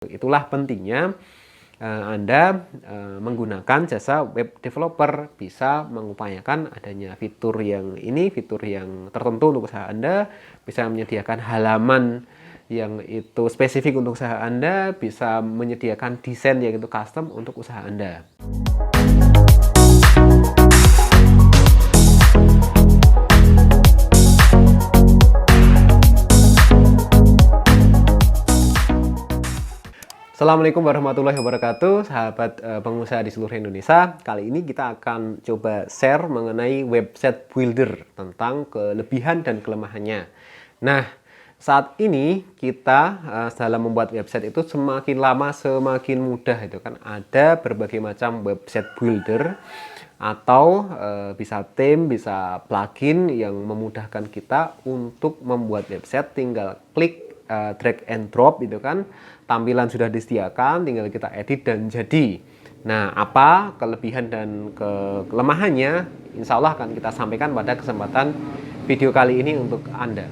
Itulah pentingnya Anda menggunakan jasa web developer, bisa mengupayakan adanya fitur yang tertentu untuk usaha Anda, bisa menyediakan halaman yang itu spesifik untuk usaha Anda, bisa menyediakan desain yang itu custom untuk usaha Anda. Assalamualaikum warahmatullahi wabarakatuh, sahabat pengusaha di seluruh Indonesia. Kali ini kita akan coba share mengenai website builder, tentang kelebihan dan kelemahannya. Nah, saat ini kita dalam membuat website itu semakin lama semakin mudah itu kan. Ada berbagai macam website builder atau bisa theme, bisa plugin yang memudahkan kita untuk membuat website. Tinggal klik drag and drop itu kan, tampilan sudah disediakan, tinggal kita edit dan jadi. Nah, apa kelebihan dan kelemahannya, insya Allah akan kita sampaikan pada kesempatan video kali ini untuk Anda.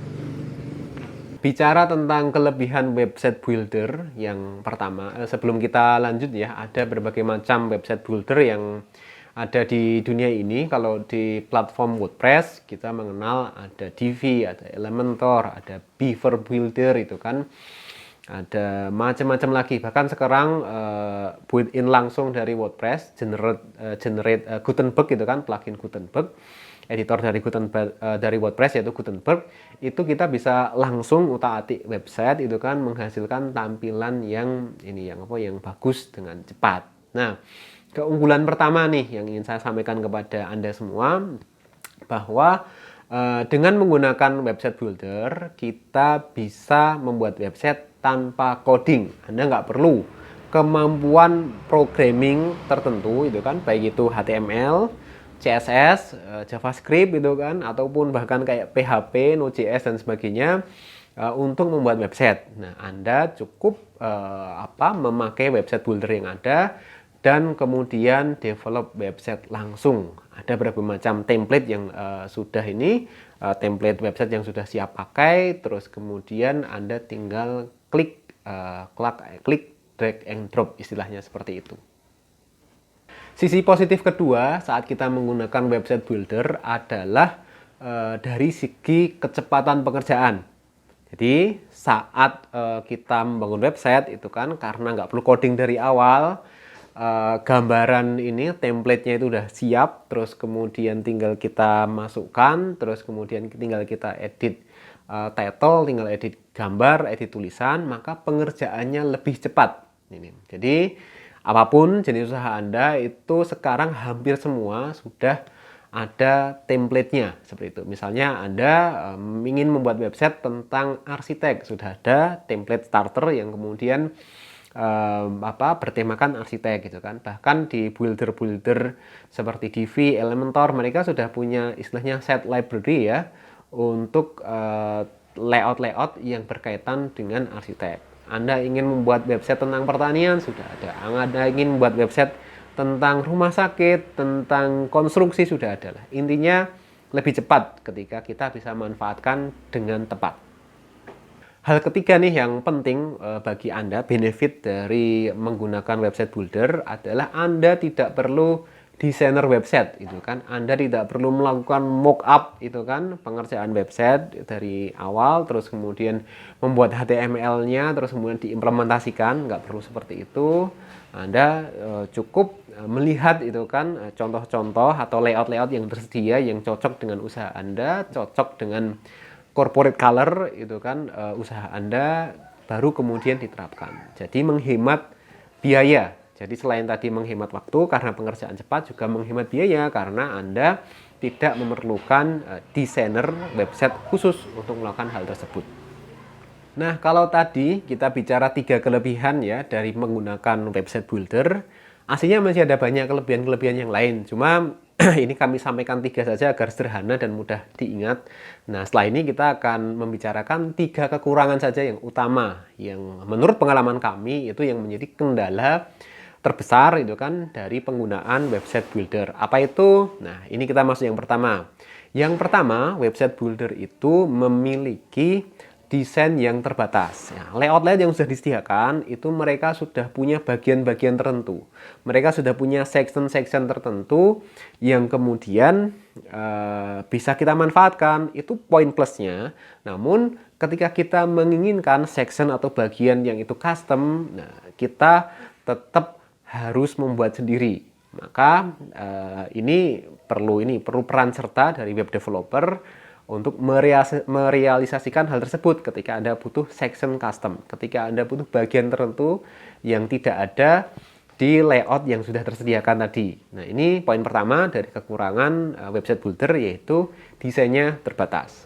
Bicara tentang kelebihan website builder, yang pertama, sebelum kita lanjut ya, ada berbagai macam website builder yang ada di dunia ini. Kalau di platform WordPress kita mengenal ada Divi, ada Elementor, ada Beaver Builder itu kan, ada macam-macam lagi. Bahkan sekarang built-in langsung dari WordPress, generate Gutenberg itu kan, plugin Gutenberg, editor dari WordPress yaitu Gutenberg, itu kita bisa langsung utak-atik website itu kan, menghasilkan tampilan yang bagus dengan cepat. Nah, keunggulan pertama nih yang ingin saya sampaikan kepada Anda semua, bahwa dengan menggunakan website builder kita bisa membuat website tanpa coding. Anda nggak perlu kemampuan programming tertentu itu kan, baik itu HTML, CSS, JavaScript itu kan, ataupun bahkan kayak PHP, Node.js dan sebagainya untuk membuat website. Nah, Anda cukup memakai website builder yang ada dan kemudian develop website langsung. Ada beberapa macam template yang template website yang sudah siap pakai, terus kemudian Anda tinggal klik drag and drop, istilahnya seperti itu. Sisi positif kedua saat kita menggunakan website builder adalah dari segi kecepatan pekerjaan. Jadi saat kita membangun website itu kan, karena nggak perlu coding dari awal, gambaran ini template-nya itu udah siap, terus kemudian tinggal kita masukkan, terus kemudian tinggal kita edit title, tinggal edit gambar, edit tulisan, maka pengerjaannya lebih cepat. Jadi apapun jenis usaha Anda itu sekarang hampir semua sudah ada template-nya seperti itu. Misalnya Anda ingin membuat website tentang arsitek, sudah ada template starter yang kemudian bertemakan arsitek gitu kan. Bahkan di builder seperti Divi, Elementor, mereka sudah punya istilahnya set library ya, untuk layout yang berkaitan dengan arsitek. Anda ingin membuat website tentang pertanian, sudah ada. Anda ingin membuat website tentang rumah sakit, tentang konstruksi, sudah ada lah. Intinya lebih cepat ketika kita bisa manfaatkan dengan tepat. Hal ketiga nih yang penting bagi Anda, benefit dari menggunakan website builder adalah Anda tidak perlu desainer website itu kan. Anda tidak perlu melakukan mockup itu kan, pengerjaan website dari awal, terus kemudian membuat HTML-nya, terus kemudian diimplementasikan, nggak perlu seperti itu. Anda cukup melihat itu kan contoh-contoh atau layout yang tersedia yang cocok dengan usaha Anda, cocok dengan corporate color itu kan usaha Anda, baru kemudian diterapkan. Jadi menghemat biaya. Jadi selain tadi menghemat waktu karena pengerjaan cepat, juga menghemat biaya karena Anda tidak memerlukan desainer website khusus untuk melakukan hal tersebut. Nah, kalau tadi kita bicara 3 kelebihan ya dari menggunakan website builder, aslinya masih ada banyak kelebihan-kelebihan yang lain. Cuma ini kami sampaikan 3 saja agar sederhana dan mudah diingat. Nah, setelah ini kita akan membicarakan 3 kekurangan saja yang utama, yang menurut pengalaman kami itu yang menjadi kendala terbesar itu kan dari penggunaan website builder. Apa itu? Nah, ini kita masuk yang pertama. Yang pertama, website builder itu memiliki desain yang terbatas. Ya, layout-layout yang sudah disediakan itu mereka sudah punya bagian-bagian tertentu. Mereka sudah punya section-section tertentu yang kemudian bisa kita manfaatkan. Itu poin plusnya. Namun ketika kita menginginkan section atau bagian yang itu custom, nah, kita tetap harus membuat sendiri. Maka ini perlu peran serta dari web developer untuk merealisasikan hal tersebut ketika Anda butuh section custom, ketika Anda butuh bagian tertentu yang tidak ada di layout yang sudah tersediakan tadi. Nah, ini poin pertama dari kekurangan website builder, yaitu desainnya terbatas.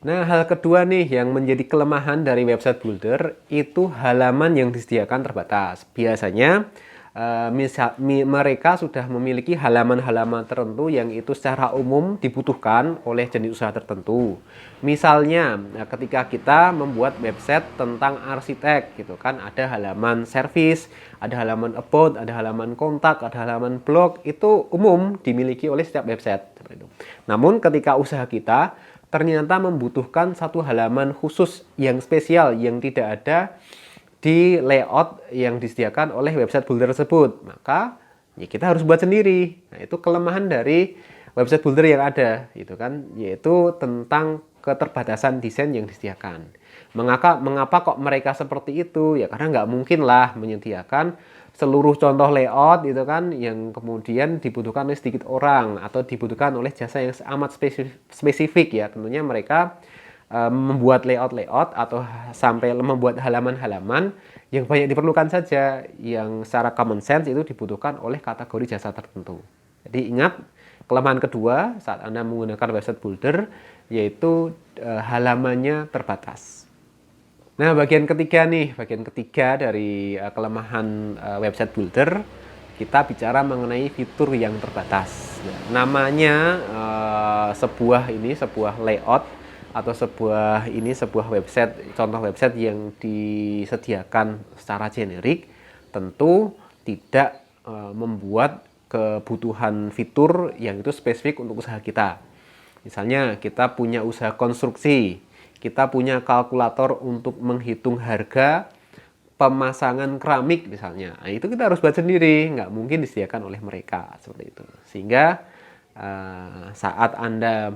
Nah, hal kedua nih yang menjadi kelemahan dari website builder itu halaman yang disediakan terbatas. Biasanya mereka sudah memiliki halaman-halaman tertentu yang itu secara umum dibutuhkan oleh jenis usaha tertentu. Misalnya, ketika kita membuat website tentang arsitek gitu kan, ada halaman service, ada halaman about, ada halaman kontak, ada halaman blog, itu umum dimiliki oleh setiap website seperti itu. Namun ketika usaha kita ternyata membutuhkan satu halaman khusus yang spesial yang tidak ada di layout yang disediakan oleh website builder tersebut, maka ya kita harus buat sendiri. Nah, itu kelemahan dari website builder yang ada, gitu kan, yaitu tentang keterbatasan desain yang disediakan. Mengapa kok mereka seperti itu? Ya karena nggak mungkin lah menyediakan seluruh contoh layout, gitu kan, yang kemudian dibutuhkan oleh sedikit orang atau dibutuhkan oleh jasa yang amat spesifik ya. Tentunya mereka membuat layout atau sampai membuat halaman-halaman yang banyak diperlukan saja, yang secara common sense itu dibutuhkan oleh kategori jasa tertentu. Jadi ingat, kelemahan kedua saat Anda menggunakan website builder yaitu halamannya terbatas. Nah, bagian ketiga dari kelemahan website builder, kita bicara mengenai fitur yang terbatas. Nah, namanya sebuah layout atau sebuah website, contoh website yang disediakan secara generik, tentu tidak membuat kebutuhan fitur yang itu spesifik untuk usaha kita. Misalnya kita punya usaha konstruksi, kita punya kalkulator untuk menghitung harga pemasangan keramik misalnya. Nah, itu kita harus buat sendiri, nggak mungkin disediakan oleh mereka seperti itu. Sehingga saat Anda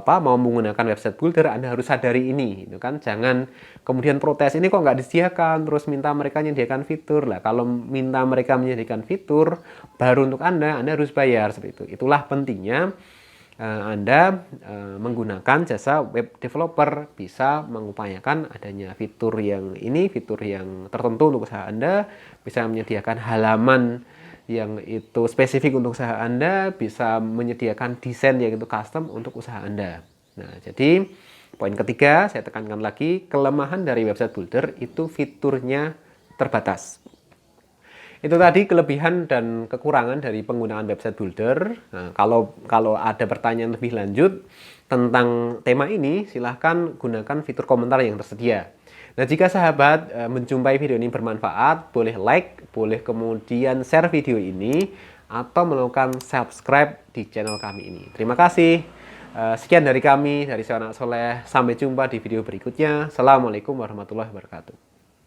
mau menggunakan website builder, Anda harus sadari ini, itu kan. Jangan kemudian protes, ini kok nggak disediakan, terus minta mereka menyediakan fitur. Lah, kalau minta mereka menyediakan fitur baru untuk Anda harus bayar seperti itu. Itulah pentingnya Anda menggunakan jasa web developer, bisa mengupayakan adanya fitur yang tertentu untuk usaha Anda, bisa menyediakan halaman yang itu spesifik untuk usaha Anda, bisa menyediakan desain yang itu custom untuk usaha Anda. Nah, jadi poin ketiga, saya tekankan lagi, kelemahan dari website builder itu fiturnya terbatas. Itu tadi kelebihan dan kekurangan dari penggunaan website builder. Nah, kalau ada pertanyaan lebih lanjut tentang tema ini, silahkan gunakan fitur komentar yang tersedia. Nah, jika sahabat menjumpai video ini bermanfaat, boleh like, boleh kemudian share video ini, atau melakukan subscribe di channel kami ini. Terima kasih. Sekian dari kami, dari saya Anak Soleh. Sampai jumpa di video berikutnya. Assalamualaikum warahmatullahi wabarakatuh.